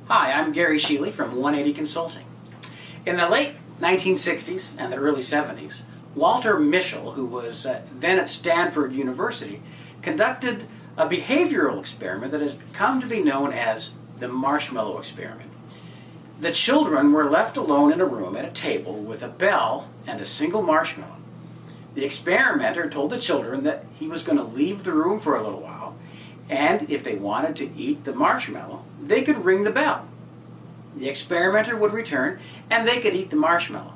Hi, I'm Gary Sheely from 180 Consulting. In the late 1960s and the early 70s, Walter Mischel, who was then at Stanford University, conducted a behavioral experiment that has come to be known as the Marshmallow experiment. The children were left alone in a room at a table with a bell and a single marshmallow. The experimenter told the children that he was going to leave the room for a little while, and if they wanted to eat the marshmallow, they could ring the bell. The experimenter would return, and they could eat the marshmallow.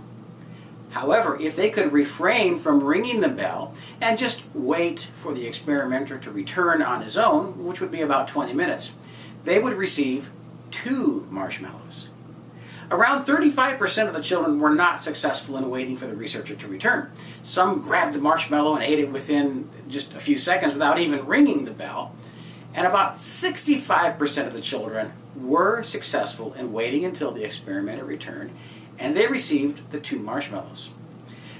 However, if they could refrain from ringing the bell and just wait for the experimenter to return on his own, which would be about 20 minutes, they would receive 2 marshmallows. Around 35% of the children were not successful in waiting for the researcher to return. Some grabbed the marshmallow and ate it within just a few seconds without even ringing the bell. And about 65% of the children were successful in waiting until the experimenter returned, and they received the 2 marshmallows.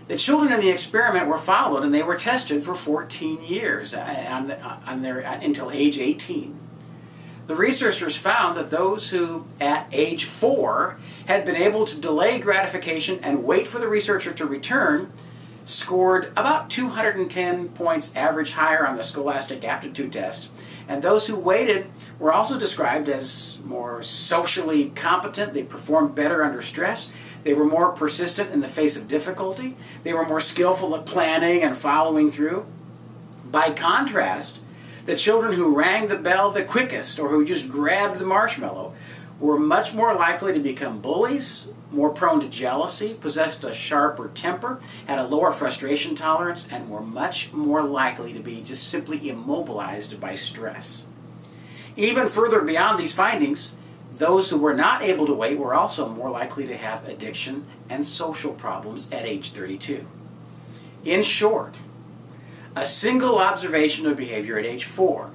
The children in the experiment were followed, and they were tested for 14 years until age 18. The researchers found that those who, at age 4, had been able to delay gratification and wait for the researcher to return scored about 210 points average higher on the Scholastic Aptitude Test. And those who waited were also described as more socially competent. They performed better under stress. They were more persistent in the face of difficulty. They were more skillful at planning and following through. By contrast, the children who rang the bell the quickest or who just grabbed the marshmallow were much more likely to become bullies, more prone to jealousy, possessed a sharper temper, had a lower frustration tolerance, and were much more likely to be just simply immobilized by stress. Even further beyond these findings, those who were not able to wait were also more likely to have addiction and social problems at age 32. In short, a single observation of behavior at age 4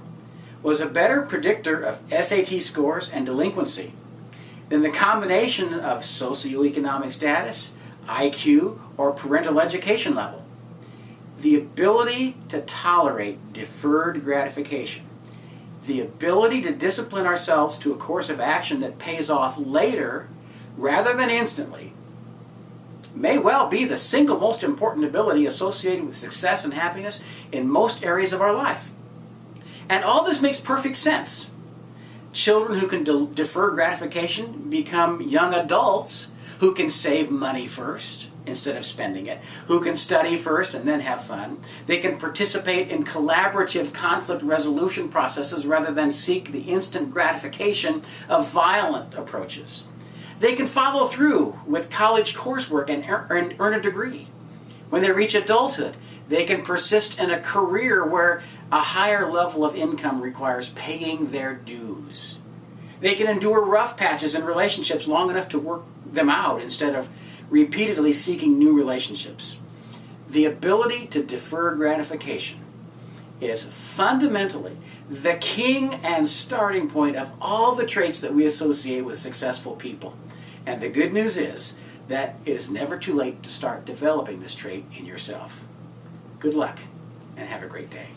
was a better predictor of SAT scores and delinquency than the combination of socioeconomic status, IQ, or parental education level. The ability to tolerate deferred gratification, the ability to discipline ourselves to a course of action that pays off later rather than instantly, may well be the single most important ability associated with success and happiness in most areas of our life. And all this makes perfect sense. Children who can defer gratification become young adults who can save money first instead of spending it, who can study first and then have fun. They can participate in collaborative conflict resolution processes rather than seek the instant gratification of violent approaches. They can follow through with college coursework and earn a degree. When they reach adulthood, they can persist in a career where a higher level of income requires paying their dues. They can endure rough patches in relationships long enough to work them out instead of repeatedly seeking new relationships. The ability to defer gratification is fundamentally the king and starting point of all the traits that we associate with successful people. And the good news is that it is never too late to start developing this trait in yourself. Good luck, and have a great day.